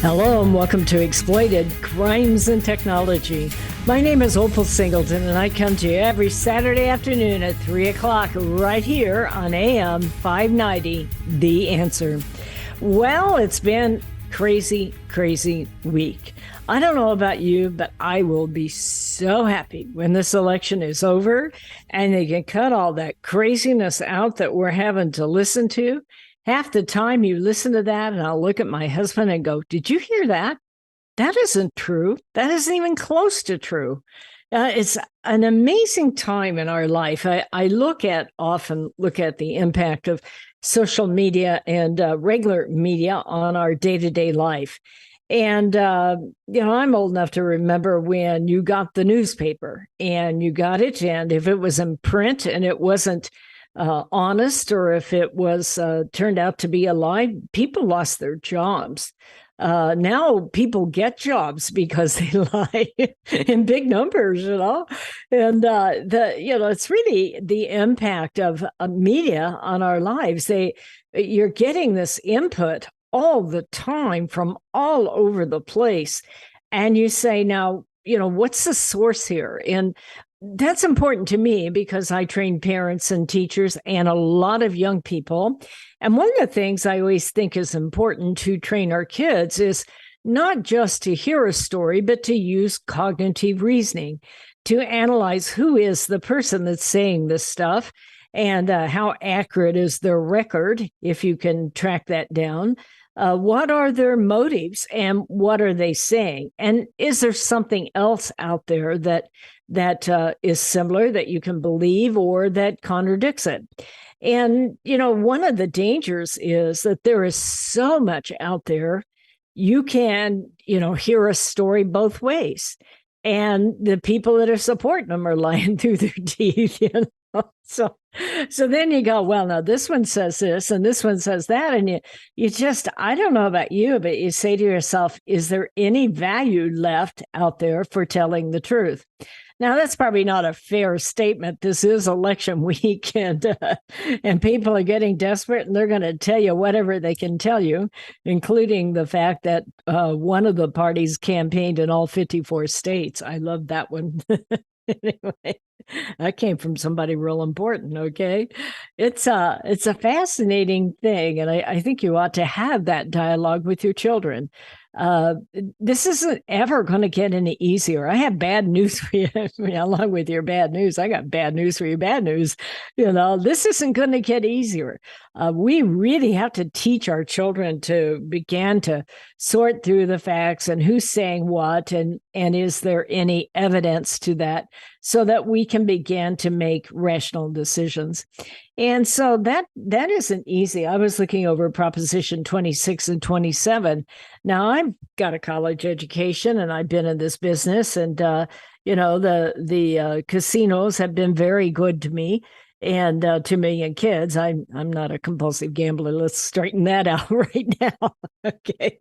Hello and welcome to Exploited Crimes and Technology. My name is Opal Singleton and I come to you every Saturday afternoon at 3 o'clock right here on AM 590, The Answer. Well, it's been crazy week. I don't know about you, but I will be so happy when this election is over and they can cut all that craziness out that we're having to listen to. Half the time you listen to that and I'll look at my husband and go, did you hear that? That isn't true. That isn't even close to true. It's an amazing time in our life. I often look at the impact of social media and regular media on our day-to-day life. And, I'm old enough to remember when you got the newspaper and you got it. And if it was in print and it wasn't honest, or if it was turned out to be a lie, people lost their jobs. Now people get jobs because they lie in big numbers, and it's really the impact of media on our lives. You're getting this input all the time from all over the place, and you say, now, what's the source here? And that's important to me because I train parents and teachers and a lot of young people. And one of the things I always think is important to train our kids is not just to hear a story, but to use cognitive reasoning, to analyze who is the person that's saying this stuff and how accurate is their record, if you can track that down. What are their motives and what are they saying? And is there something else out there that is similar that you can believe or that contradicts it? And, one of the dangers is that there is so much out there. You can, hear a story both ways. And the people that are supporting them are lying through their teeth, So then you go, well, now this one says this and this one says that. And you just, I don't know about you, but you say to yourself, is there any value left out there for telling the truth? Now, that's probably not a fair statement. This is election week, and people are getting desperate, and they're going to tell you whatever they can tell you, including the fact that one of the parties campaigned in all 54 states. I love that one. Anyway, that came from somebody real important, okay? It's a fascinating thing, and I think you ought to have that dialogue with your children. This isn't ever going to get any easier. I have bad news for you. Along with your bad news, I got bad news for your bad news. This isn't going to get easier. We really have to teach our children to begin to sort through the facts and who's saying what, and is there any evidence to that, so that we can begin to make rational decisions. And so that isn't easy. I was looking over Proposition 26 and 27. Now, I've got a college education and I've been in this business, and the casinos have been very good to me and to me and kids. I'm not a compulsive gambler. Let's straighten that out right now. Okay.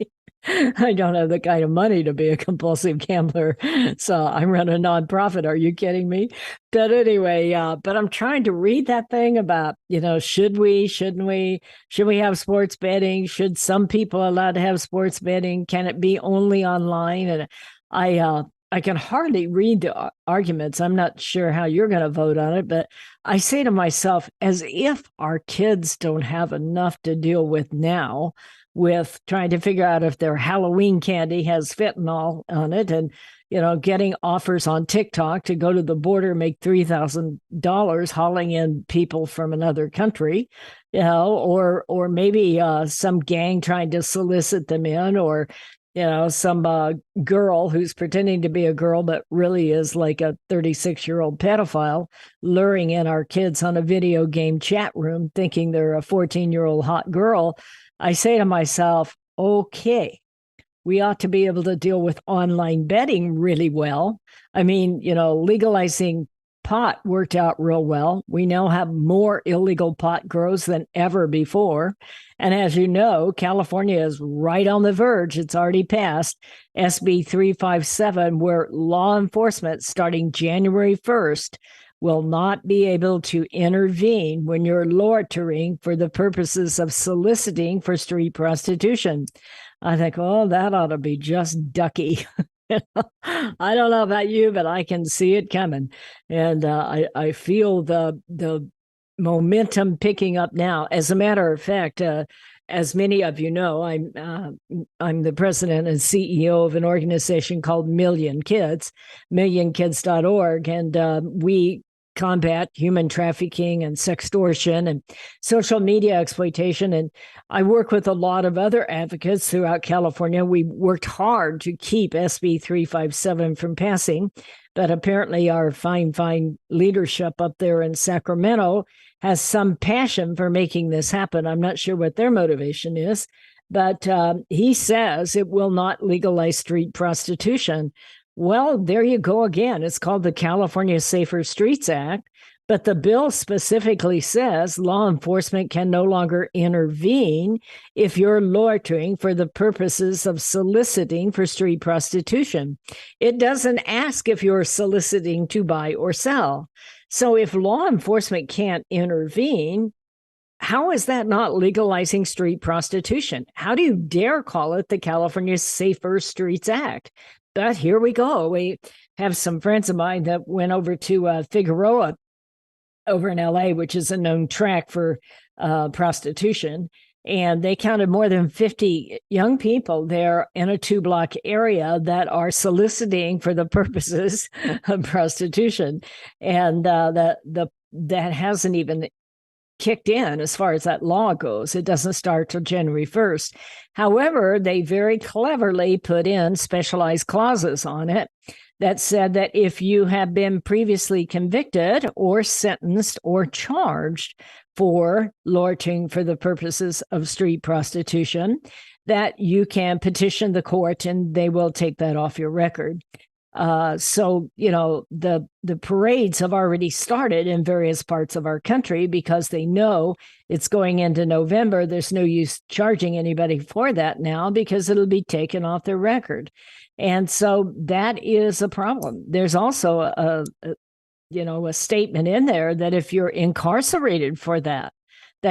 I don't have the kind of money to be a compulsive gambler, so I run a nonprofit. Are you kidding me? But anyway, but I'm trying to read that thing about, should we, shouldn't we? Should we have sports betting? Should some people allowed to have sports betting? Can it be only online? And I can hardly read the arguments. I'm not sure how you're going to vote on it, but I say to myself, as if our kids don't have enough to deal with now, with trying to figure out if their Halloween candy has fentanyl on it, and, getting offers on TikTok to go to the border, make $3,000 hauling in people from another country, or maybe some gang trying to solicit them in, or, some girl who's pretending to be a girl, but really is like a 36-year-old pedophile, luring in our kids on a video game chat room, thinking they're a 14-year-old hot girl. I say to myself, okay, we ought to be able to deal with online betting really well. I mean, legalizing pot worked out real well. We now have more illegal pot grows than ever before. And as you know, California is right on the verge. It's already passed SB 357, where law enforcement starting January 1st will not be able to intervene when you're loitering for the purposes of soliciting for street prostitution. I think, oh, that ought to be just ducky. I don't know about you, but I can see it coming. And I feel the momentum picking up now. As a matter of fact, as many of you know, I'm the president and CEO of an organization called Million Kids, millionkids.org, and we combat human trafficking and sextortion and social media exploitation. And I work with a lot of other advocates throughout California. We worked hard to keep SB 357 from passing, but apparently our fine leadership up there in Sacramento has some passion for making this happen. I'm not sure what their motivation is, but he says it will not legalize street prostitution. Well, there you go again. It's called the California Safer Streets Act, but the bill specifically says law enforcement can no longer intervene if you're loitering for the purposes of soliciting for street prostitution. It doesn't ask if you're soliciting to buy or sell. So if law enforcement can't intervene, how is that not legalizing street prostitution? How do you dare call it the California Safer Streets Act? But here we go. We have some friends of mine that went over to Figueroa over in LA, which is a known track for prostitution. And they counted more than 50 young people there in a 2-block area that are soliciting for the purposes of prostitution. And that hasn't even kicked in as far as that law goes. It doesn't start till January 1st. However, they very cleverly put in specialized clauses on it that said that if you have been previously convicted or sentenced or charged for loitering for the purposes of street prostitution, that you can petition the court and they will take that off your record. So, you know, the parades have already started in various parts of our country because they know it's going into November. There's no use charging anybody for that now because it'll be taken off their record. And so that is a problem. There's also a statement in there that if you're incarcerated for that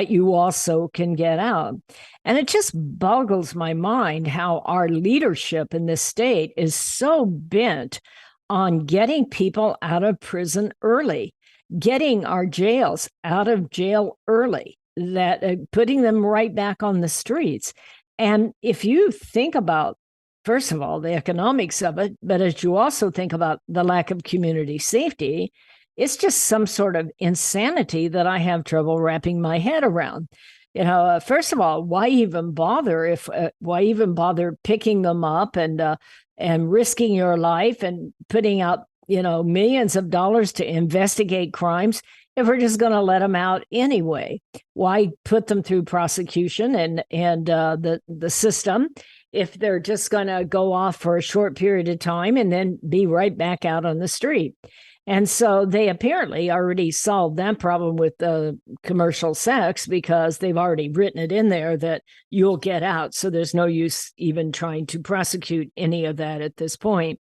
you also can get out. And it just boggles my mind how our leadership in this state is so bent on getting people out of prison early, getting our jails out of jail early, that putting them right back on the streets. And if you think about, first of all, the economics of it, but as you also think about the lack of community safety, it's just some sort of insanity that I have trouble wrapping my head around. You know, first of all, why even bother picking them up and risking your life and putting out, millions of dollars to investigate crimes if we're just going to let them out anyway? Why put them through prosecution and the system if they're just going to go off for a short period of time and then be right back out on the street? And so they apparently already solved that problem with commercial sex because they've already written it in there that you'll get out. So there's no use even trying to prosecute any of that at this point.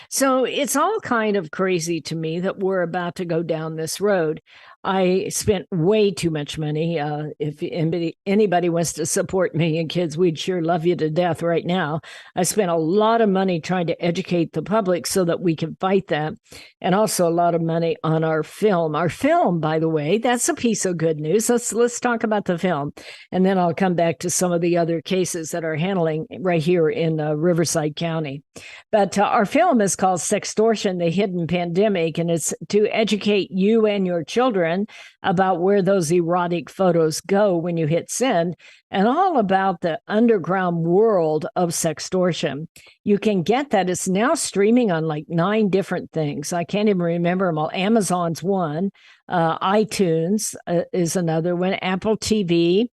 So it's all kind of crazy to me that we're about to go down this road. I spent way too much money. If anybody wants to support Million Kids, we'd sure love you to death right now. I spent a lot of money trying to educate the public so that we can fight that, and also a lot of money on our film. Our film, by the way, that's a piece of good news. Let's talk about the film, and then I'll come back to some of the other cases that are handling right here in Riverside County. But our film is called Sextortion, the Hidden Pandemic, and it's to educate you and your children about where those erotic photos go when you hit send, and all about the underground world of sextortion. You can get that. It's now streaming on like 9 different things. I can't even remember them all. Amazon's one, iTunes is another one, Apple TV,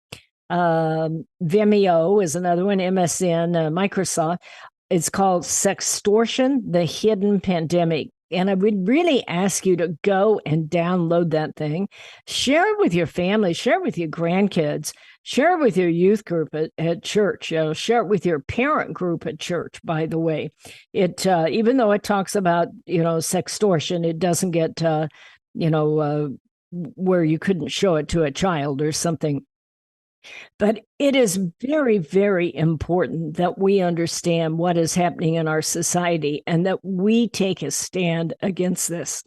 Vimeo is another one, MSN, Microsoft. It's called Sextortion, the Hidden Pandemic. And I would really ask you to go and download that thing, share it with your family, share it with your grandkids, share it with your youth group at church, share it with your parent group at church, by the way. It even though it talks about, sextortion, it doesn't get where you couldn't show it to a child or something. But it is very, very important that we understand what is happening in our society and that we take a stand against this.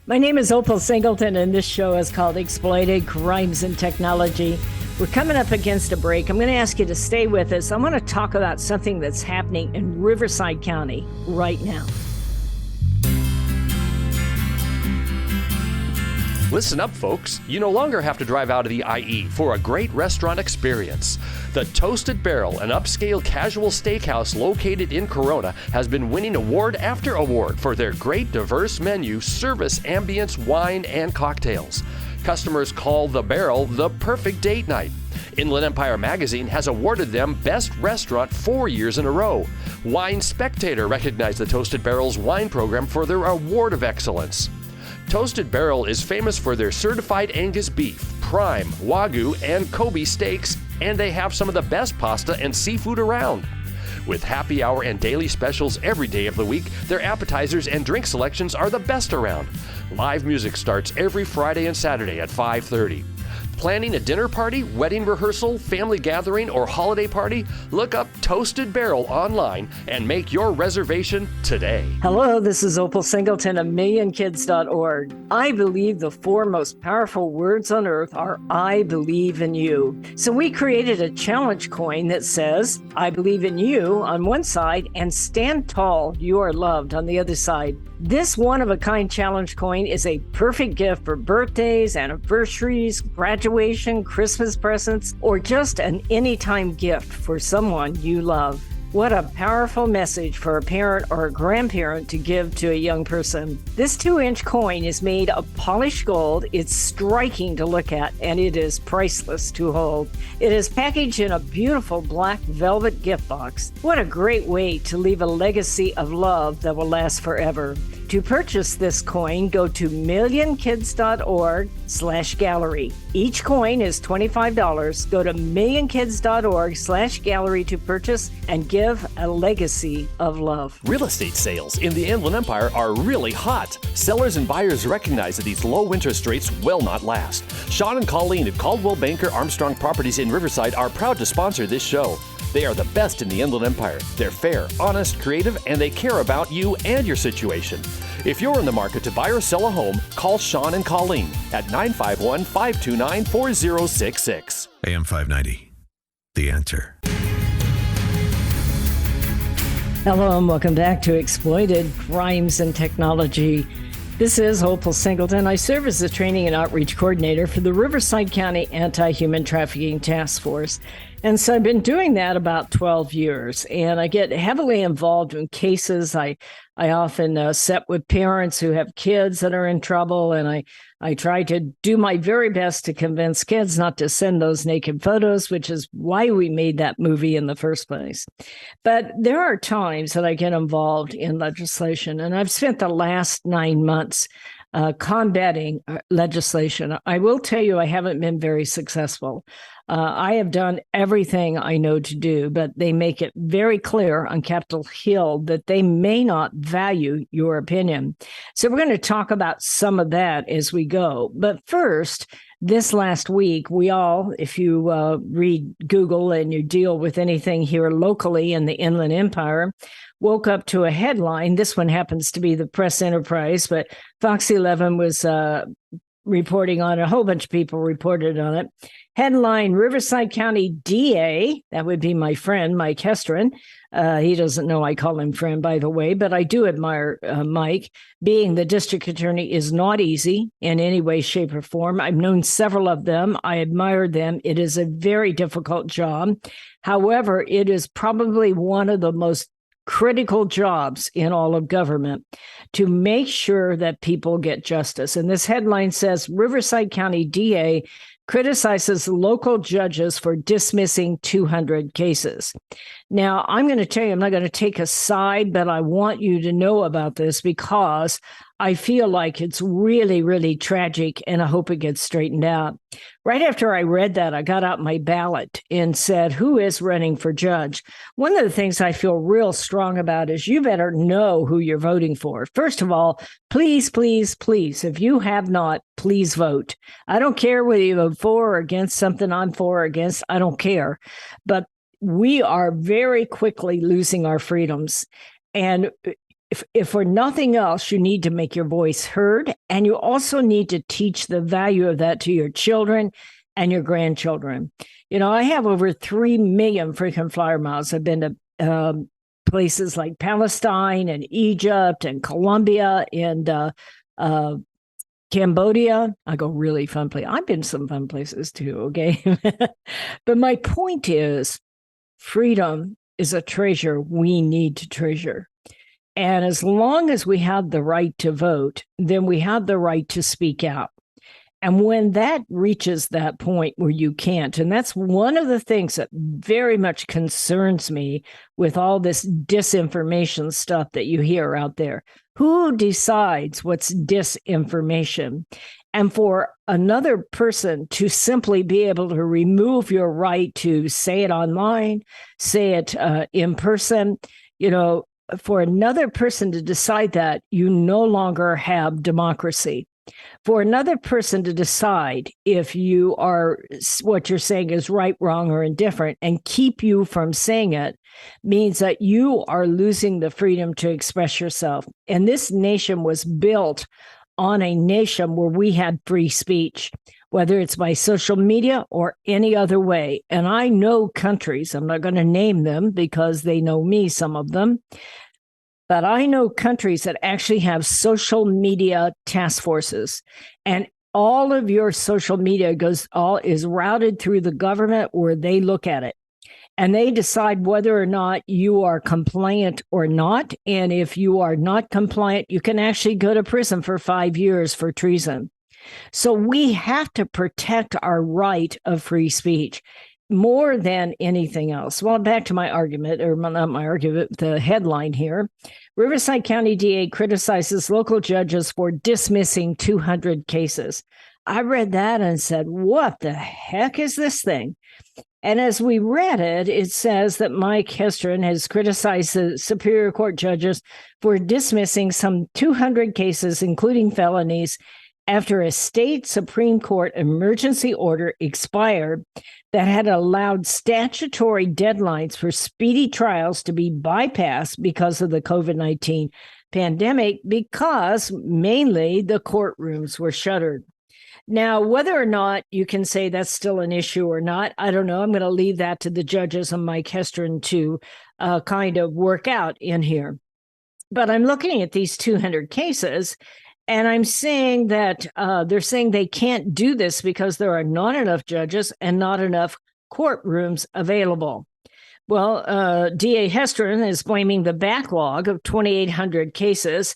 My name is Opal Singleton, and this show is called Exploited Crimes and Technology. We're coming up against a break. I'm going to ask you to stay with us. I want to talk about something that's happening in Riverside County right now. Listen up, folks. You no longer have to drive out of the IE for a great restaurant experience. The Toasted Barrel, an upscale casual steakhouse located in Corona, has been winning award after award for their great diverse menu, service, ambience, wine, and cocktails. Customers call the Barrel the perfect date night. Inland Empire magazine has awarded them Best Restaurant 4 years in a row. Wine Spectator recognized the Toasted Barrel's wine program for their award of excellence. Toasted Barrel is famous for their certified Angus beef, prime, Wagyu, and Kobe steaks, and they have some of the best pasta and seafood around. With happy hour and daily specials every day of the week, their appetizers and drink selections are the best around. Live music starts every Friday and Saturday at 5:30. Planning a dinner party, wedding rehearsal, family gathering, or holiday party? Look up Toasted Barrel online and make your reservation today. Hello, this is Opal Singleton of MillionKids.org. I believe the 4 most powerful words on earth are I believe in you. So we created a challenge coin that says, I believe in you on one side and stand tall, you are loved on the other side. This one-of-a-kind challenge coin is a perfect gift for birthdays, anniversaries, graduation, Christmas presents, or just an anytime gift for someone you love. What a powerful message for a parent or a grandparent to give to a young person. This 2-inch coin is made of polished gold. It's striking to look at, and it is priceless to hold. It is packaged in a beautiful black velvet gift box. What a great way to leave a legacy of love that will last forever. To purchase this coin, go to millionkids.org/gallery. Each coin is $25. Go to millionkids.org/gallery to purchase and give a legacy of love. Real estate sales in the Inland Empire are really hot. Sellers and buyers recognize that these low interest rates will not last. Sean and Colleen at Caldwell Banker Armstrong Properties in Riverside are proud to sponsor this show. They are the best in the Inland Empire. They're fair, honest, creative, and they care about you and your situation. If you're in the market to buy or sell a home, call Sean and Colleen at 951-529-4066. AM 590, The Answer. Hello and welcome back to Exploited Crimes and Technology. This is Opal Singleton. I serve as the Training and Outreach Coordinator for the Riverside County Anti-Human Trafficking Task Force. And so I've been doing that about 12 years, and I get heavily involved in cases. I often sit with parents who have kids that are in trouble, and I try to do my very best to convince kids not to send those naked photos, which is why we made that movie in the first place. But there are times that I get involved in legislation, and I've spent the last 9 months combating legislation. I will tell you, I haven't been very successful. I have done everything I know to do, but they make it very clear on Capitol Hill that they may not value your opinion. So we're going to talk about some of that as we go. But first, this last week, we all, if you read Google and you deal with anything here locally in the Inland Empire, woke up to a headline. This one happens to be the Press Enterprise, but Fox 11 was reporting on it. A whole bunch of people reported on it. Headline, Riverside County DA, that would be my friend, Mike Hestrin. He doesn't know I call him friend, by the way, but I do admire Mike. Being the district attorney is not easy in any way, shape, or form. I've known several of them. I admire them. It is a very difficult job. However, it is probably one of the most critical jobs in all of government to make sure that people get justice. And this headline says, Riverside County DA criticizes local judges for dismissing 200 cases. Now, I'm going to tell you, I'm not going to take a side, but I want you to know about this because I feel like it's really, really tragic, and I hope it gets straightened out. Right after I read that, I got out my ballot and said, who is running for judge? One of the things I feel real strong about is you better know who you're voting for. First of all, please, please, please, if you have not, please vote. I don't care whether you vote for or against something I'm for or against. I don't care. But we are very quickly losing our freedoms. And if for nothing else, you need to make your voice heard, and you also need to teach the value of that to your children and your grandchildren. You know, I have over 3 million frequent flyer miles. I've been to places like Palestine and Egypt and Colombia and Cambodia. I go really fun places. I've been to some fun places too, okay? But my point is, freedom is a treasure we need to treasure. And as long as we have the right to vote, then we have the right to speak out. And when that reaches that point where you can't, and that's one of the things that very much concerns me with all this disinformation stuff that you hear out there. Who decides what's disinformation? And for another person to simply be able to remove your right to say it online, say it in person, you know, for another person to decide that, you no longer have democracy. For another person to decide if you are, what you're saying is right, wrong, or indifferent, and keep you from saying it, means that you are losing the freedom to express yourself. And this nation was built on a nation where we had free speech, whether it's by social media or any other way. And I know countries, I'm not going to name them because they know me, some of them, but I know countries that actually have social media task forces, and all of your social media is routed through the government where they look at it. And they decide whether or not you are compliant or not. And if you are not compliant, you can actually go to prison for 5 years for treason. So we have to protect our right of free speech more than anything else. Well, back to my argument, or not my argument, the headline here. Riverside County DA criticizes local judges for dismissing 200 cases. I read that and said, what the heck is this thing? And as we read it, it says that Mike Hestrin has criticized the Superior Court judges for dismissing some 200 cases, including felonies, after a state Supreme Court emergency order expired that had allowed statutory deadlines for speedy trials to be bypassed because of the COVID-19 pandemic, because mainly the courtrooms were shuttered. Now, whether or not you can say that's still an issue or not, I don't know. I'm going to leave that to the judges and Mike Hestrin to kind of work out in here. But I'm looking at these 200 cases, and I'm saying that they're saying they can't do this because there are not enough judges and not enough courtrooms available. Well, DA Hestrin is blaming the backlog of 2,800 cases.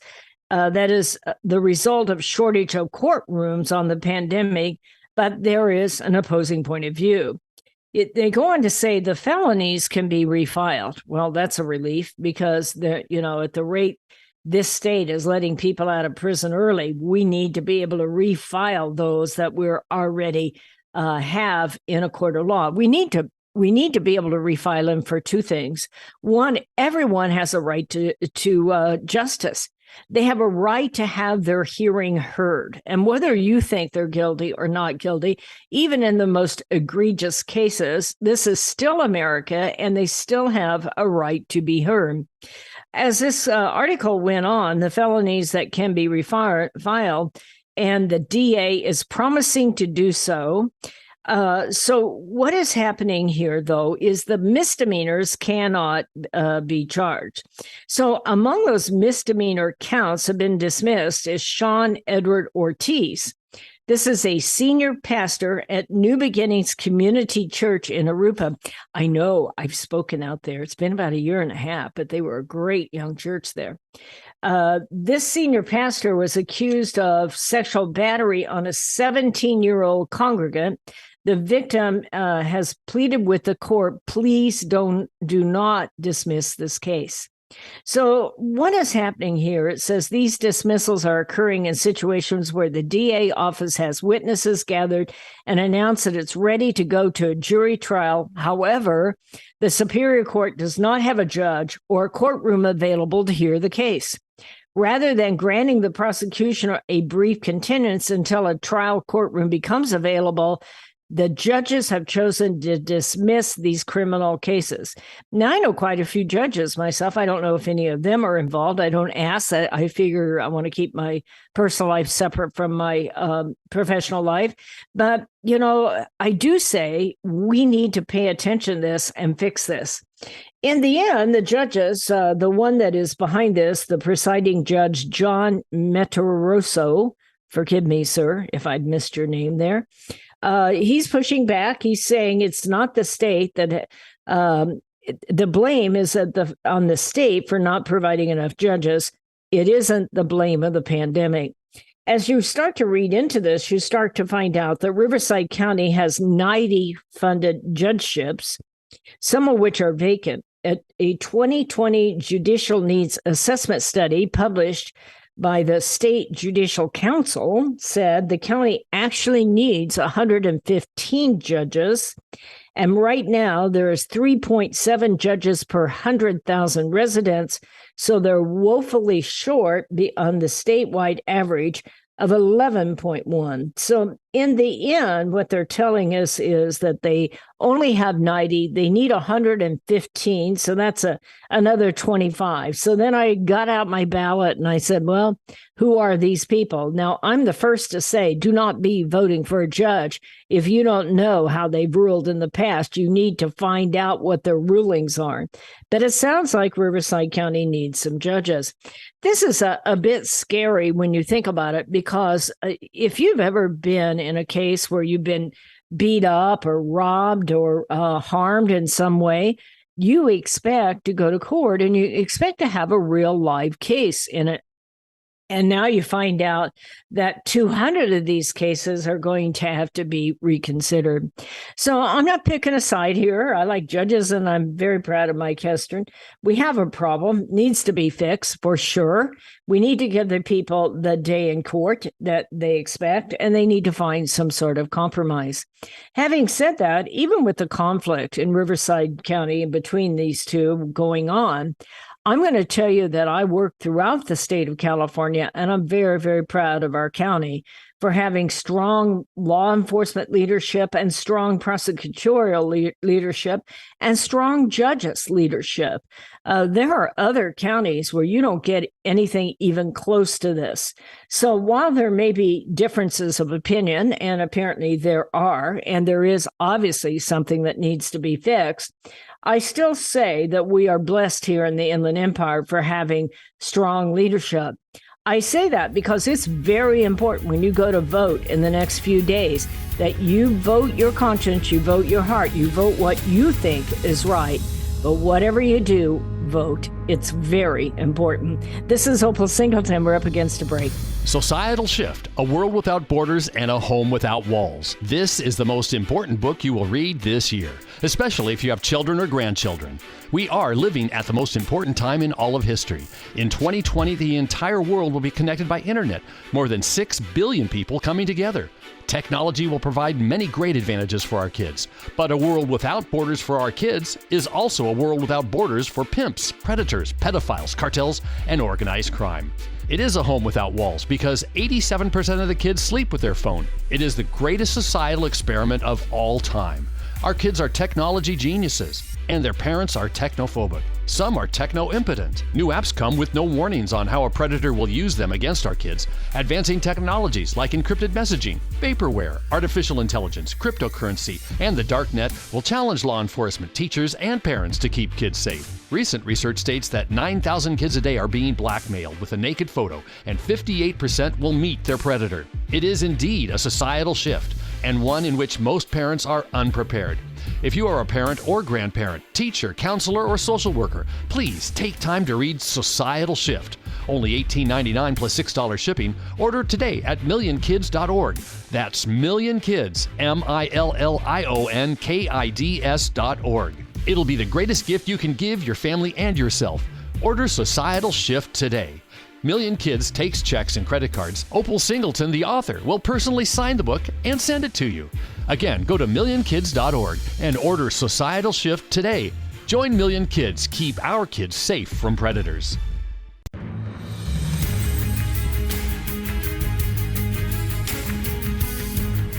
That is the result of shortage of courtrooms on the pandemic, but there is an opposing point of view. They go on to say the felonies can be refiled. Well, that's a relief because at the rate this state is letting people out of prison early, we need to be able to refile those that we're already have in a court of law. We need to be able to refile them for two things. One, everyone has a right to justice. They have a right to have their hearing heard. And whether you think they're guilty or not guilty, even in the most egregious cases, this is still America, and they still have a right to be heard. As this article went on, the felonies that can be refiled, and the DA is promising to do so. So what is happening here, though, is the misdemeanors cannot be charged. So among those misdemeanor counts have been dismissed is Sean Edward Ortiz. This is a senior pastor at New Beginnings Community Church in Arupa. I know I've spoken out there. It's been about 1.5 years, but they were a great young church there. This senior pastor was accused of sexual battery on a 17-year-old congregant. The victim has pleaded with the court, please do not dismiss this case. So what is happening here? It says these dismissals are occurring in situations where the DA office has witnesses gathered and announced that it's ready to go to a jury trial. However, the Superior Court does not have a judge or a courtroom available to hear the case. Rather than granting the prosecution a brief continuance until a trial courtroom becomes available, the judges have chosen to dismiss these criminal cases. Now, I know quite a few judges myself. I don't know if any of them are involved. I don't ask. I figure I want to keep my personal life separate from my professional life. But, I do say we need to pay attention to this and fix this. In the end, the judges, the one that is behind this, the presiding judge, John Monterosso, forgive me, sir, if I'd missed your name there. He's pushing back. He's saying it's not the state that the blame is on the state for not providing enough judges. It isn't the blame of the pandemic. As you start to read into this, you start to find out that Riverside County has 90 funded judgeships, some of which are vacant. A 2020 judicial needs assessment study published by the State Judicial Council said the county actually needs 115 judges. And right now, there is 3.7 judges per 100,000 residents. So they're woefully short on the statewide average of 11.1. So in the end, what they're telling us is that they only have 90. They need 115. So that's another 25. So then I got out my ballot and I said, well, who are these people? Now, I'm the first to say, do not be voting for a judge if you don't know how they've ruled in the past. You need to find out what their rulings are. But it sounds like Riverside County needs some judges. This is a bit scary when you think about it, because if you've ever been in a case where you've been beat up or robbed or harmed in some way, you expect to go to court and you expect to have a real live case in it. And now you find out that 200 of these cases are going to have to be reconsidered. So I'm not picking a side here. I like judges, and I'm very proud of Mike Hestrin. We have a problem, needs to be fixed for sure. We need to give the people the day in court that they expect, and they need to find some sort of compromise. Having said that, even with the conflict in Riverside County in between these two going on, I'm going to tell you that I work throughout the state of California, and I'm very, very proud of our county for having strong law enforcement leadership and strong prosecutorial leadership and strong judges leadership. There are other counties where you don't get anything even close to this. So while there may be differences of opinion, and apparently there are, and there is obviously something that needs to be fixed, I still say that we are blessed here in the Inland Empire for having strong leadership. I say that because it's very important when you go to vote in the next few days that you vote your conscience, you vote your heart, you vote what you think is right. But whatever you do, vote. It's very important. This is Opal Singleton. We're up against a break. Societal Shift, A World Without Borders and a Home Without Walls. This is the most important book you will read this year, especially if you have children or grandchildren. We are living at the most important time in all of history. In 2020, the entire world will be connected by internet, more than 6 billion people coming together. Technology will provide many great advantages for our kids, but a world without borders for our kids is also a world without borders for pimps, predators, pedophiles, cartels, and organized crime. It is a home without walls because 87% of the kids sleep with their phone. It is the greatest societal experiment of all time. Our kids are technology geniuses, and their parents are technophobic. Some are techno-impotent. New apps come with no warnings on how a predator will use them against our kids. Advancing technologies like encrypted messaging, vaporware, artificial intelligence, cryptocurrency, and the dark net will challenge law enforcement, teachers, and parents to keep kids safe. Recent research states that 9,000 kids a day are being blackmailed with a naked photo, and 58% will meet their predator. It is indeed a societal shift, and one in which most parents are unprepared. If you are a parent or grandparent, teacher, counselor, or social worker, please take time to read Societal Shift. Only $18.99 plus $6 shipping. Order today at millionkids.org. That's millionkids, millionkids.org. It'll be the greatest gift you can give your family and yourself. Order Societal Shift today. Million Kids takes checks and credit cards. Opal Singleton, the author, will personally sign the book and send it to you. Again, go to millionkids.org and order Societal Shift today. Join Million Kids. Keep our kids safe from predators.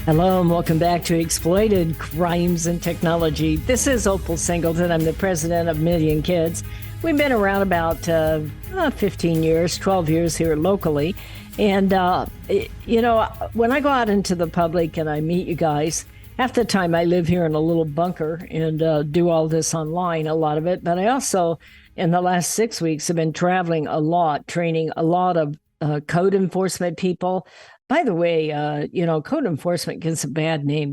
Hello and welcome back to Exploited Crimes and Technology. This is Opal Singleton. I'm the president of Million Kids. We've been around about 15 years, 12 years here locally. And, when I go out into the public and I meet you guys, half the time I live here in a little bunker and do all this online, a lot of it. But I also, in the last 6 weeks, have been traveling a lot, training a lot of code enforcement people. By the way, code enforcement gets a bad name.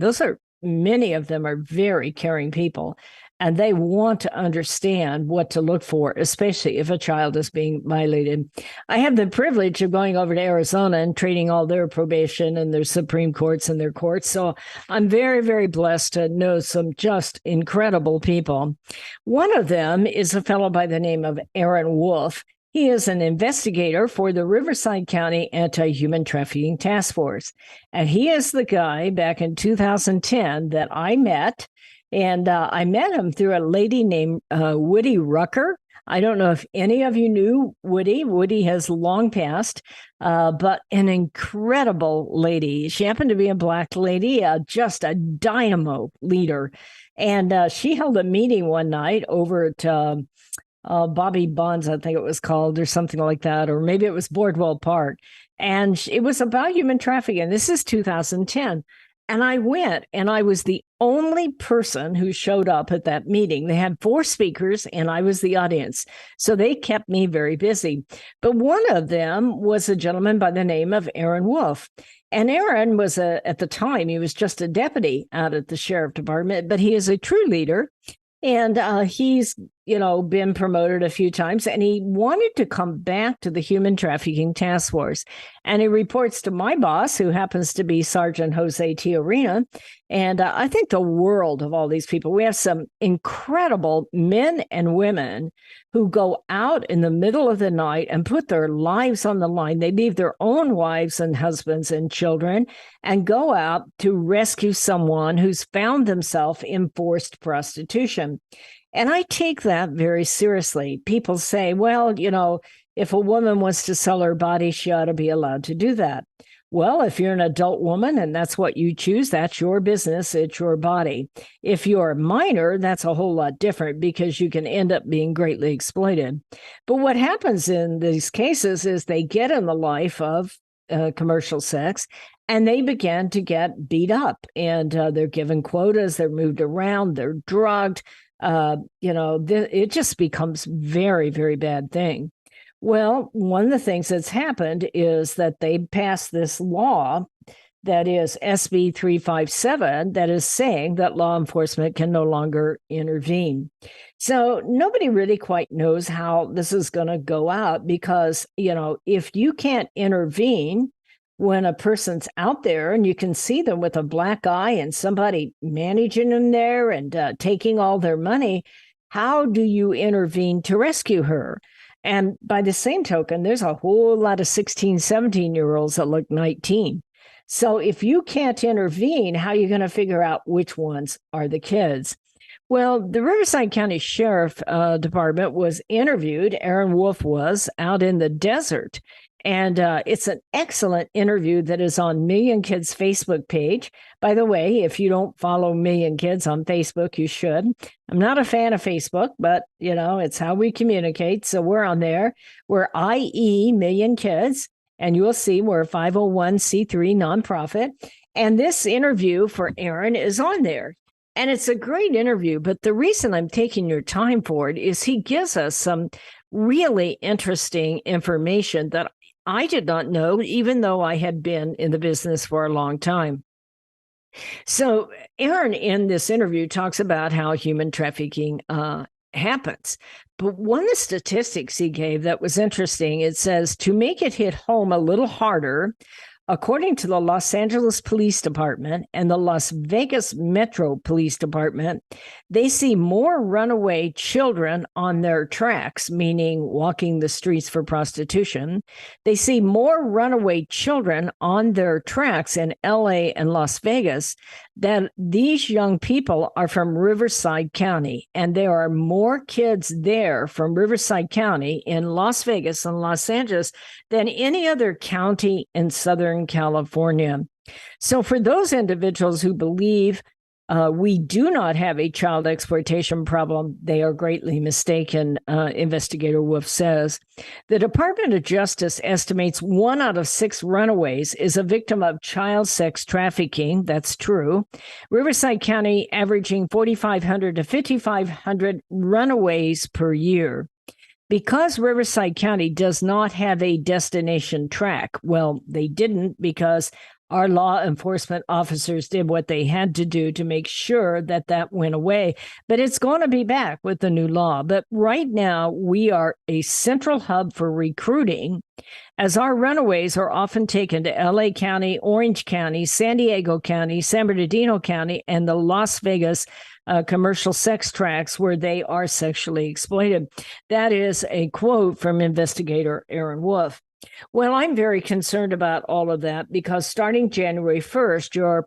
Many of them are very caring people. And they want to understand what to look for, especially if a child is being violated. I have the privilege of going over to Arizona and training all their probation and their Supreme Courts and their courts. So I'm very, very blessed to know some just incredible people. One of them is a fellow by the name of Aaron Wolf. He is an investigator for the Riverside County Anti-Human Trafficking Task Force. And he is the guy back in 2010 that I met. And I met him through a lady named Woody Rucker. I don't know if any of you knew Woody. Woody has long passed, but an incredible lady. She happened to be a Black lady, just a dynamo leader. And she held a meeting one night over at Bobby Bonds, I think it was called, or something like that, or maybe it was Boardwell Park. And it was about human trafficking. This is 2010. And I went, and I was the only person who showed up at that meeting. They had 4 speakers, and I was the audience. So they kept me very busy. But one of them was a gentleman by the name of Aaron Wolf. And Aaron was, at the time, he was just a deputy out at the sheriff department, but he is a true leader. And he's, been promoted a few times, and he wanted to come back to the Human Trafficking Task Force. And he reports to my boss, who happens to be Sergeant Jose Tiarina. And I think the world of all these people. We have some incredible men and women who go out in the middle of the night and put their lives on the line. They leave their own wives and husbands and children and go out to rescue someone who's found themselves in forced prostitution. And I take that very seriously. People say, well, if a woman wants to sell her body, she ought to be allowed to do that. Well, if you're an adult woman and that's what you choose, that's your business. It's your body. If you're a minor, that's a whole lot different because you can end up being greatly exploited. But what happens in these cases is they get in the life of commercial sex and they begin to get beat up and they're given quotas, they're moved around, they're drugged. It just becomes very, very bad thing. Well, one of the things that's happened is that they passed this law that is SB 357 that is saying that law enforcement can no longer intervene. So nobody really quite knows how this is going to go out because, if you can't intervene when a person's out there and you can see them with a black eye and somebody managing them there and taking all their money, how do you intervene to rescue her? And by the same token, there's a whole lot of 16, 17-year-olds that look 19. So if you can't intervene, how are you going to figure out which ones are the kids? Well, the Riverside County Sheriff Department was interviewed, Aaron Wolf was, out in the desert. And it's an excellent interview that is on Million Kids' Facebook page. By the way, if you don't follow Million Kids on Facebook, you should. I'm not a fan of Facebook, but, it's how we communicate. So we're on there. We're IE Million Kids, and you'll see we're a 501c3 nonprofit. And this interview for Aaron is on there. And it's a great interview. But the reason I'm taking your time for it is he gives us some really interesting information that I did not know, even though I had been in the business for a long time. So Aaron, in this interview, talks about how human trafficking happens. But one of the statistics he gave that was interesting, it says, to make it hit home a little harder, According to the Los Angeles Police Department and the Las Vegas Metro Police Department, they see more runaway children on their tracks, meaning walking the streets for prostitution. They see more runaway children on their tracks in LA and Las Vegas that these young people are from Riverside County, and there are more kids there from Riverside County in Las Vegas and Los Angeles than any other county in Southern California. So for those individuals who believe we do not have a child exploitation problem, they are greatly mistaken, Investigator Wolf says. The Department of Justice estimates 1 out of 6 runaways is a victim of child sex trafficking. That's true. Riverside County averaging 4,500 to 5,500 runaways per year. Because Riverside County does not have a destination track, well, they didn't because our law enforcement officers did what they had to do to make sure that that went away. But it's going to be back with the new law. But right now, we are a central hub for recruiting, as our runaways are often taken to LA County, Orange County, San Diego County, San Bernardino County, and the Las Vegas commercial sex tracks where they are sexually exploited. That is a quote from Investigator Aaron Wolf. Well, I'm very concerned about all of that because starting January 1st, your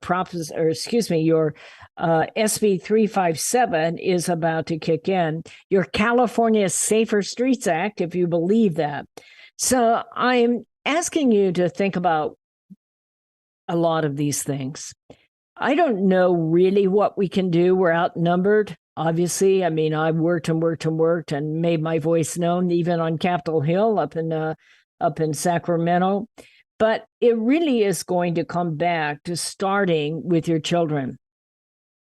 SB 357 is about to kick in. Your California Safer Streets Act, if you believe that. So I'm asking you to think about a lot of these things. I don't know really what we can do. We're outnumbered. Obviously, I mean, I worked and made my voice known even on Capitol Hill up in Sacramento. But it really is going to come back to starting with your children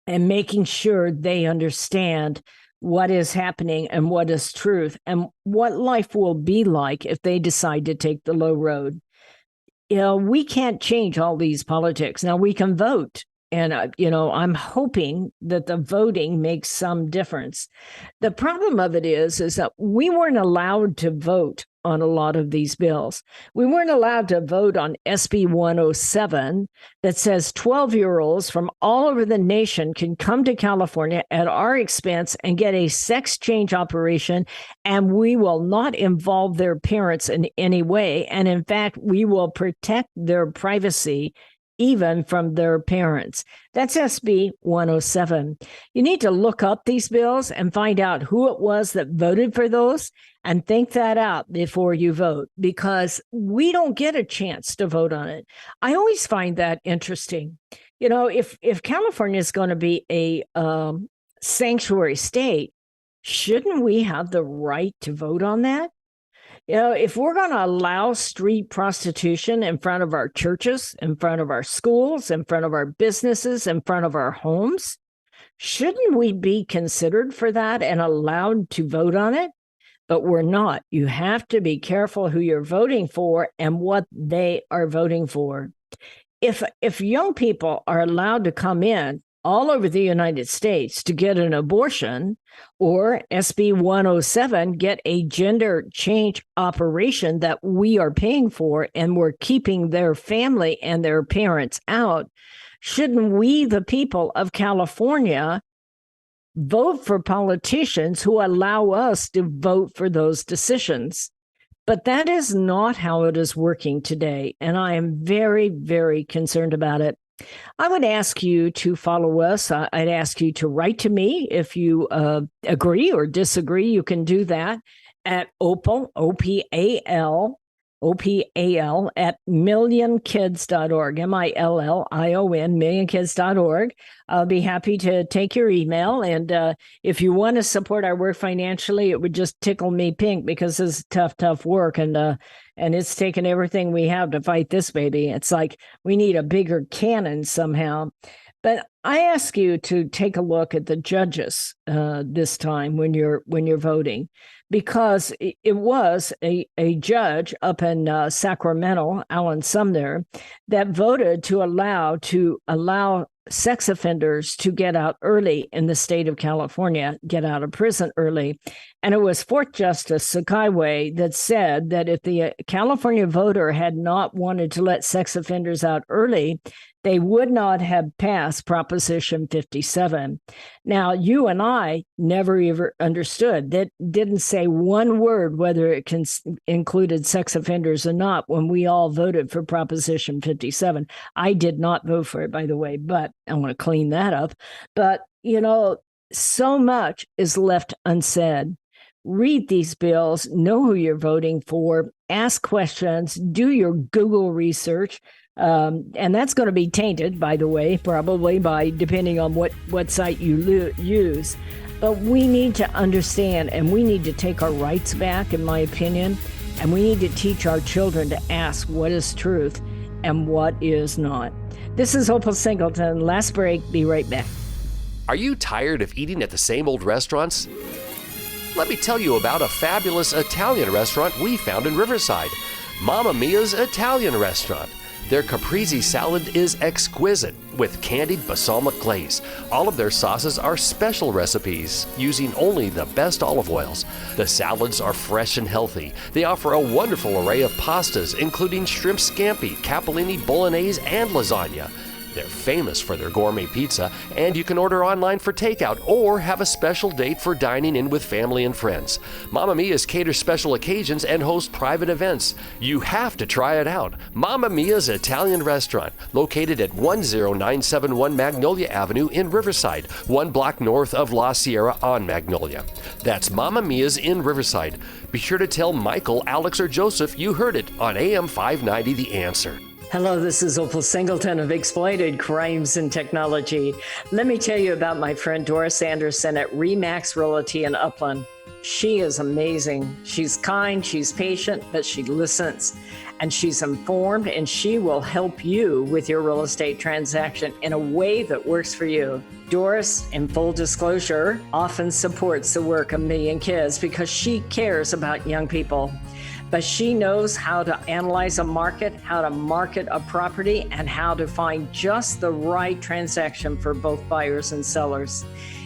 and making sure they understand what is happening and what is truth and what life will be like if they decide to take the low road. You know, we can't change all these politics. Now, we can vote. And, I'm hoping that the voting makes some difference. The problem of it is that we weren't allowed to vote on a lot of these bills. We weren't allowed to vote on SB 107 that says 12-year-olds from all over the nation can come to California at our expense and get a sex change operation, and we will not involve their parents in any way. And in fact, we will protect their privacy even from their parents. That's SB 107. You need to look up these bills and find out who it was that voted for those and think that out before you vote, because we don't get a chance to vote on it. I always find that interesting. You know, if California is going to be a sanctuary state, shouldn't we have the right to vote on that? You know, if we're going to allow street prostitution in front of our churches, in front of our schools, in front of our businesses, in front of our homes, shouldn't we be considered for that and allowed to vote on it? But we're not. You have to be careful who you're voting for and what they are voting for. If young people are allowed to come in all over the United States to get an abortion, or SB 107, get a gender change operation that we are paying for and we're keeping their family and their parents out, shouldn't we, the people of California, vote for politicians who allow us to vote for those decisions? But that is not how it is working today, and I am very, very concerned about it. I would ask you to follow us. I'd ask you to write to me if you agree or disagree. You can do that at Opal, OPAL, at millionkids.org, MILLION, millionkids.org. I'll be happy to take your email. And if you want to support our work financially, it would just tickle me pink, because this is tough work. And it's taken everything we have to fight this baby. It's like we need a bigger cannon somehow. But I ask you to take a look at the judges this time when you're voting, because it was a judge up in Sacramento, Alan Sumner, that voted to allow sex offenders to get out early in the state of California, get out of prison early. And it was Fourth Justice Sakaiway that said that if the California voter had not wanted to let sex offenders out early, they would not have passed Proposition 57. Now, you and I never ever understood. That didn't say one word whether it included sex offenders or not when we all voted for Proposition 57. I did not vote for it, by the way, but I want to clean that up. But, so much is left unsaid. Read these bills, know who you're voting for, ask questions, do your Google research. And that's going to be tainted, by the way, probably by depending on what site you use. But we need to understand, and we need to take our rights back, in my opinion, and we need to teach our children to ask what is truth and what is not. This is Opal Singleton. Last break. Be right back. Are you tired of eating at the same old restaurants? Let me tell you about a fabulous Italian restaurant we found in Riverside, Mamma Mia's Italian Restaurant. Their caprese salad is exquisite with candied balsamic glaze. All of their sauces are special recipes using only the best olive oils. The salads are fresh and healthy. They offer a wonderful array of pastas, including shrimp scampi, capellini, bolognese, and lasagna. They're famous for their gourmet pizza, and you can order online for takeout or have a special date for dining in with family and friends. Mamma Mia's caters special occasions and host private events. You have to try it out. Mamma Mia's Italian Restaurant, located at 10971 Magnolia Avenue in Riverside, 1 block north of La Sierra on Magnolia. That's Mamma Mia's in Riverside. Be sure to tell Michael, Alex, or Joseph you heard it on AM 590 The Answer. Hello, this is Opal Singleton of Exploited Crimes and Technology. Let me tell you about my friend Doris Anderson at Remax Realty in Upland. She is amazing. She's kind, she's patient, but she listens. And she's informed, and she will help you with your real estate transaction in a way that works for you. Doris, in full disclosure, often supports the work of Million Kids because she cares about young people. But she knows how to analyze a market, how to market a property, and how to find just the right transaction for both buyers and sellers.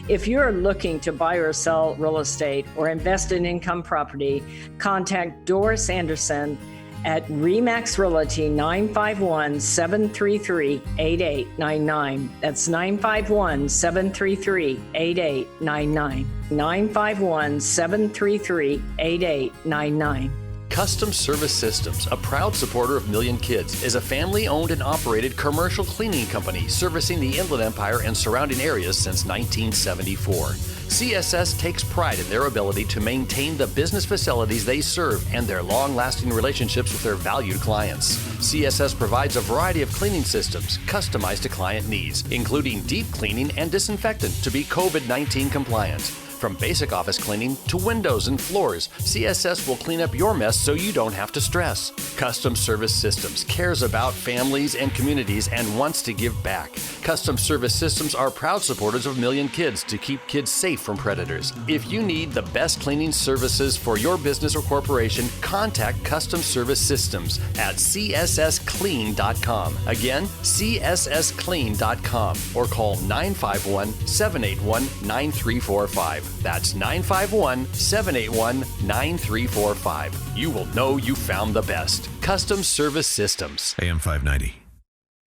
If you're looking to buy or sell real estate or invest in income property, contact Doris Anderson at Remax Realty 951-733-8899. That's 951-733-8899. 951-733-8899. Custom Service Systems, a proud supporter of Million Kids, is a family-owned and operated commercial cleaning company servicing the Inland Empire and surrounding areas since 1974. CSS takes pride in their ability to maintain the business facilities they serve and their long-lasting relationships with their valued clients. CSS provides a variety of cleaning systems customized to client needs, including deep cleaning and disinfectant to be COVID-19 compliant. From basic office cleaning to windows and floors, CSS will clean up your mess so you don't have to stress. Custom Service Systems cares about families and communities and wants to give back. Custom Service Systems are proud supporters of Million Kids to keep kids safe from predators. If you need the best cleaning services for your business or corporation, contact Custom Service Systems at cssclean.com. Again, cssclean.com, or call 951-781-9345. That's 951-781-9345. You will know you found the best. Custom Service Systems. AM 590.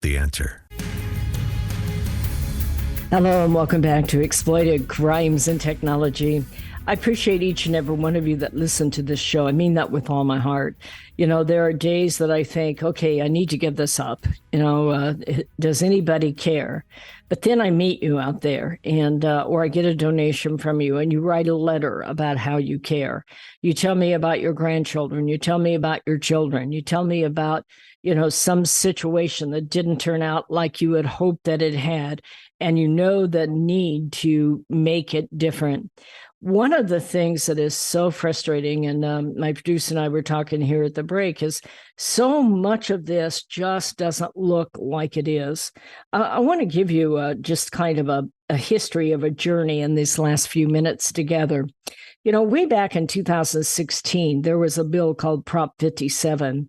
The Answer. Hello and welcome back to Exploited Crimes and Technology. I appreciate each and every one of you that listen to this show. I mean that with all my heart. There are days that I think, okay, I need to give this up. Does anybody care? But then I meet you out there and or I get a donation from you and you write a letter about how you care. You tell me about your grandchildren. You tell me about your children. You tell me about, some situation that didn't turn out like you had hoped that it had. And you know the need to make it different. One of the things that is so frustrating, and my producer and I were talking here at the break, is so much of this just doesn't look like it is. I want to give you just kind of a history of a journey in these last few minutes together. Way back in 2016, there was a bill called Prop 57,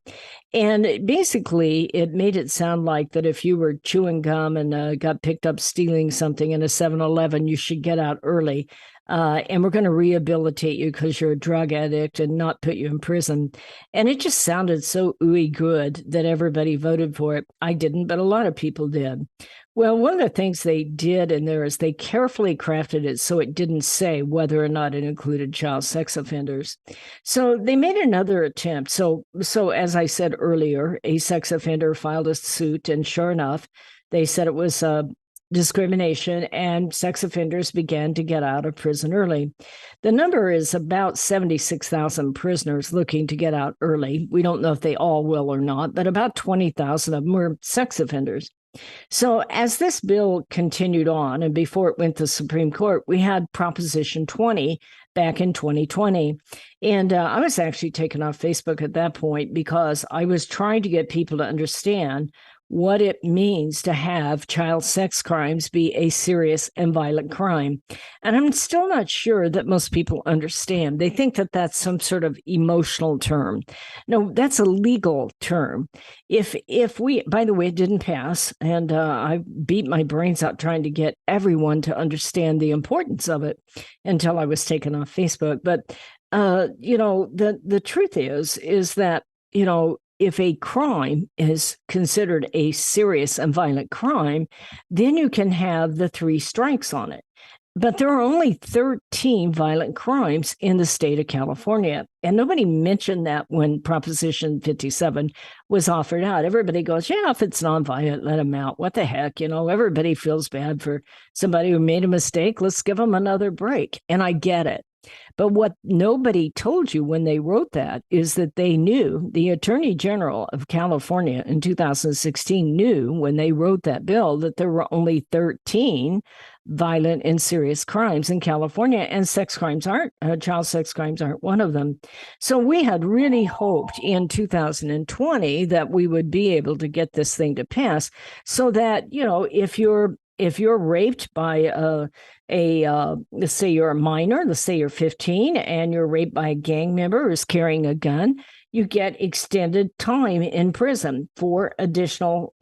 And basically, it made it sound like that if you were chewing gum and got picked up stealing something in a 7-Eleven, you should get out early. And we're going to rehabilitate you because you're a drug addict and not put you in prison. And it just sounded so ooey good that everybody voted for it. I didn't, but a lot of people did. Well, one of the things they did in there is they carefully crafted it so it didn't say whether or not it included child sex offenders. So they made another attempt. So as I said earlier, a sex offender filed a suit, and sure enough, they said it was discrimination, and sex offenders began to get out of prison early. The number is about 76,000 prisoners looking to get out early. We don't know if they all will or not, but about 20,000 of them were sex offenders. So as this bill continued on, and before it went to the Supreme Court, we had Proposition 20 back in 2020. And I was actually taken off Facebook at that point because I was trying to get people to understand what it means to have child sex crimes be a serious and violent crime. And I'm still not sure that most people understand. They think that that's some sort of emotional term. No, that's a legal term. If we, by the way, it didn't pass, and I beat my brains out trying to get everyone to understand the importance of it until I was taken off Facebook. But, the truth is that, if a crime is considered a serious and violent crime, then you can have the 3 strikes on it. But there are only 13 violent crimes in the state of California. And nobody mentioned that when Proposition 57 was offered out. Everybody goes, yeah, if it's nonviolent, let them out. What the heck? Everybody feels bad for somebody who made a mistake. Let's give them another break. And I get it. But what nobody told you when they wrote that is that they knew, the Attorney General of California in 2016 knew when they wrote that bill that there were only 13 violent and serious crimes in California, and child sex crimes aren't one of them. So we had really hoped in 2020 that we would be able to get this thing to pass so that, if you're raped by let's say you're a minor, let's say you're 15 and you're raped by a gang member who's carrying a gun, you get extended time in prison for additional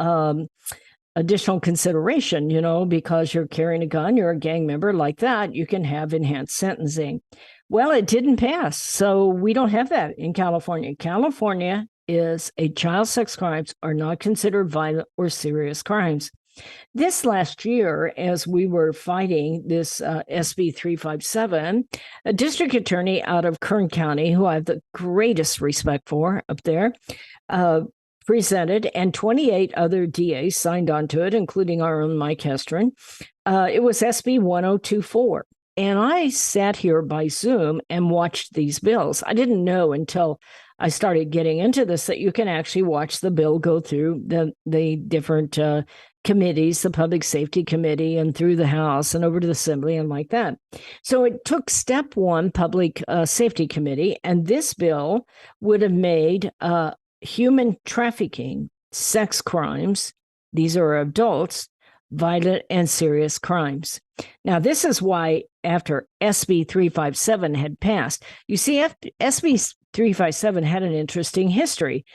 consideration, because you're carrying a gun, you're a gang member like that, you can have enhanced sentencing. Well, it didn't pass. So we don't have that in California. California is child sex crimes are not considered violent or serious crimes. This last year, as we were fighting this SB 357, a district attorney out of Kern County, who I have the greatest respect for up there, presented, and 28 other DAs signed on to it, including our own Mike Hestrin. It was SB 1024. And I sat here by Zoom and watched these bills. I didn't know until I started getting into this that you can actually watch the bill go through the different committees, the Public Safety Committee, and through the House and over to the Assembly and like that. So it took step 1, Public Safety Committee, and this bill would have made human trafficking, sex crimes, these are adults, violent and serious crimes. Now, this is why after SB 357 had passed, you see, SB 357 had an interesting history.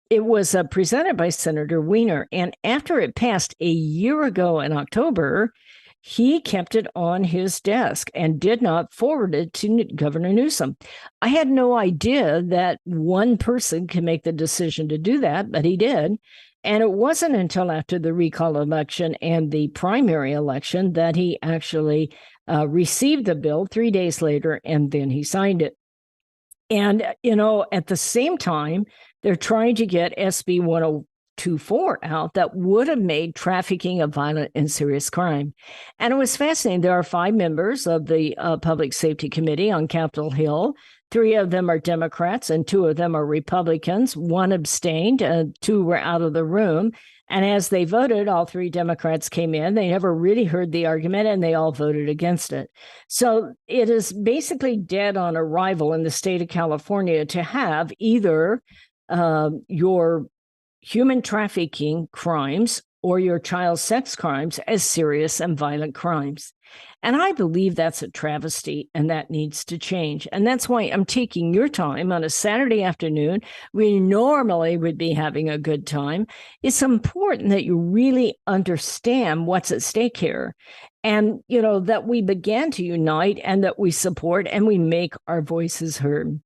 It was presented by Senator Weiner, and after it passed a year ago in October, he kept it on his desk and did not forward it to Governor Newsom. I had no idea that one person can make the decision to do that, but he did. And it wasn't until after the recall election and the primary election that he actually received the bill 3 days later, and then he signed it. And, at the same time, they're trying to get SB 1024 out that would have made trafficking a violent and serious crime. And it was fascinating. There are 5 members of the Public Safety Committee on Capitol Hill. 3 of them are Democrats and 2 of them are Republicans. 1 abstained, 2 were out of the room. And as they voted, all 3 Democrats came in. They never really heard the argument, and they all voted against it. So it is basically dead on arrival in the state of California to have either your human trafficking crimes or your child's sex crimes as serious and violent crimes. And I believe that's a travesty, and that needs to change. And that's why I'm taking your time on a Saturday afternoon. We normally would be having a good time. It's important that you really understand what's at stake here. And, that we begin to unite and that we support and we make our voices heard.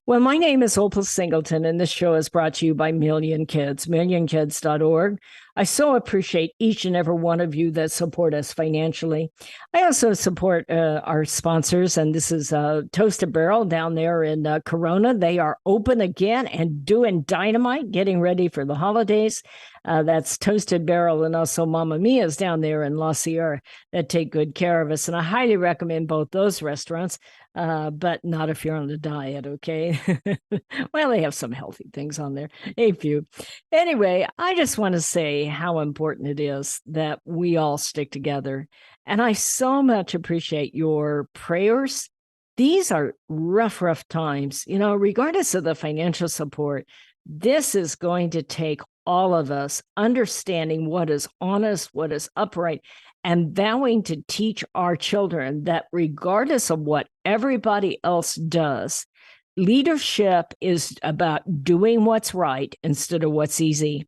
Well, my name is Opal Singleton, and this show is brought to you by Million Kids, millionkids.org. I so appreciate each and every one of you that support us financially. I also support our sponsors, and this is Toasted Barrel down there in Corona. They are open again and doing dynamite, getting ready for the holidays. That's Toasted Barrel, and also Mamma Mia's down there in La Sierra that take good care of us. And I highly recommend both those restaurants, but not if you're on a diet, okay? Well, they have some healthy things on there, a few. Anyway, I just want to say how important it is that we all stick together. And I so much appreciate your prayers. These are rough times, regardless of the financial support. This is going to take all of us understanding what is honest, what is upright, and vowing to teach our children that regardless of what everybody else does, leadership is about doing what's right instead of what's easy,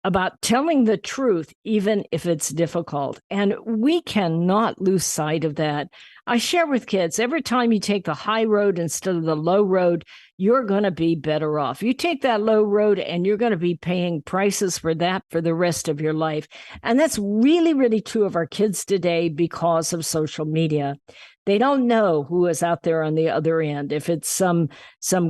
about telling the truth, even if it's difficult. And we cannot lose sight of that. I share with kids, every time you take the high road instead of the low road, you're going to be better off. You take that low road and you're going to be paying prices for that for the rest of your life. And that's really, really true of our kids today because of social media. They don't know who is out there on the other end, if it's some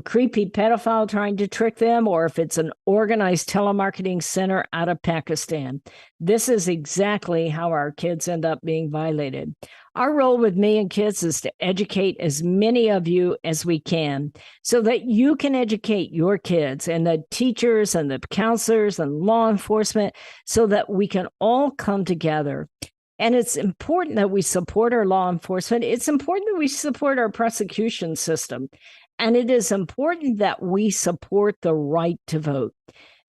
creepy pedophile trying to trick them, or if it's an organized telemarketing center out of Pakistan. This is exactly how our kids end up being violated. Our role with Million Kids is to educate as many of you as we can so that you can educate your kids and the teachers and the counselors and law enforcement so that we can all come together. And it's important that we support our law enforcement. It's important that we support our prosecution system. And it is important that we support the right to vote.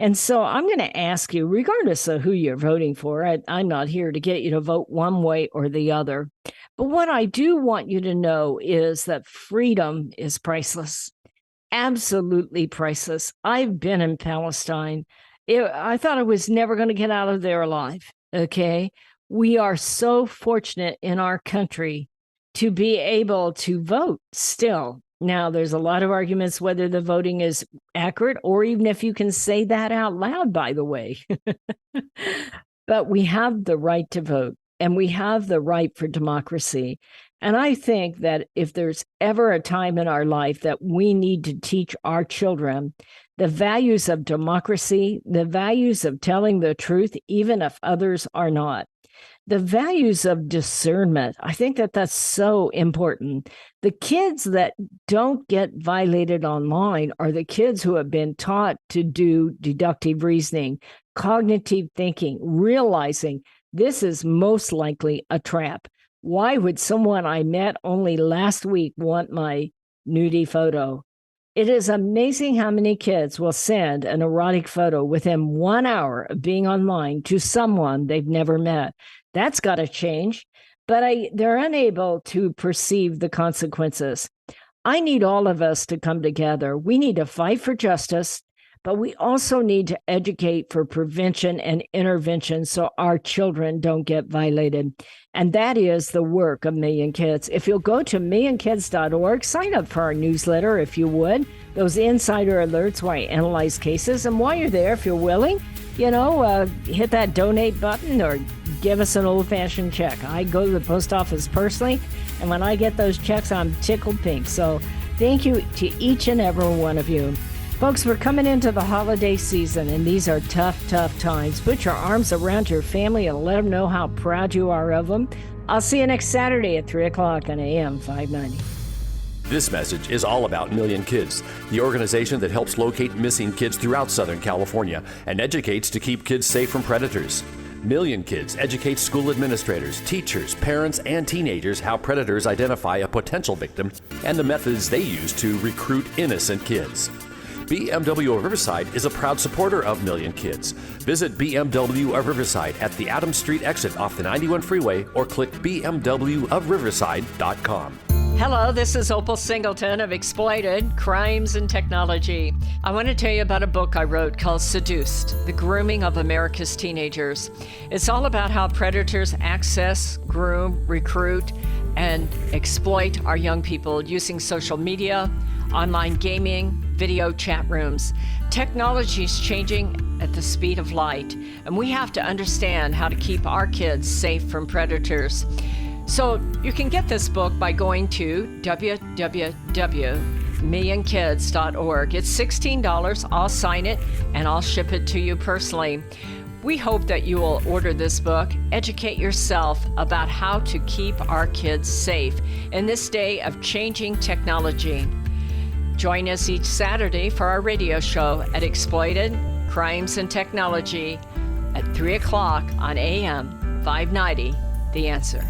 And so I'm going to ask you, regardless of who you're voting for, I'm not here to get you to vote one way or the other. But what I do want you to know is that freedom is priceless, absolutely priceless. I've been in Palestine. I thought I was never going to get out of there alive, okay? We are so fortunate in our country to be able to vote still. Now, there's a lot of arguments whether the voting is accurate or even if you can say that out loud, by the way. But we have the right to vote and we have the right for democracy. And I think that if there's ever a time in our life that we need to teach our children the values of democracy, the values of telling the truth, even if others are not, the values of discernment, I think that that's so important. The kids that don't get violated online are the kids who have been taught to do deductive reasoning, cognitive thinking, realizing this is most likely a trap. Why would someone I met only last week want my nudie photo? It is amazing how many kids will send an erotic photo within 1 hour of being online to someone they've never met. That's got to change, but they're unable to perceive the consequences. I need all of us to come together. We need to fight for justice, but we also need to educate for prevention and intervention so our children don't get violated. And that is the work of Million Kids. If you'll go to millionkids.org, sign up for our newsletter if you would, those insider alerts where I analyze cases. And while you're there, if you're willing, hit that donate button or give us an old-fashioned check. I go to the post office personally, and when I get those checks, I'm tickled pink. So thank you to each and every one of you. Folks, we're coming into the holiday season, and these are tough times. Put your arms around your family and let them know how proud you are of them. I'll see you next Saturday at 3 o'clock on AM 590. This message is all about Million Kids, the organization that helps locate missing kids throughout Southern California and educates to keep kids safe from predators. Million Kids educates school administrators, teachers, parents, and teenagers how predators identify a potential victim and the methods they use to recruit innocent kids. BMW of Riverside is a proud supporter of Million Kids. Visit BMW of Riverside at the Adams Street exit off the 91 freeway or click bmwofriverside.com. Hello, this is Opal Singleton of Exploited, Crimes and Technology. I want to tell you about a book I wrote called Seduced, The Grooming of America's Teenagers. It's all about how predators access, groom, recruit, and exploit our young people using social media, online gaming, video chat rooms. Technology is changing at the speed of light, and we have to understand how to keep our kids safe from predators. So you can get this book by going to www.millionkids.org. It's $16. I'll sign it and I'll ship it to you personally. We hope that you will order this book, educate yourself about how to keep our kids safe in this day of changing technology. Join us each Saturday for our radio show at Exploited, Crimes and Technology at 3 o'clock on AM 590, The Answer.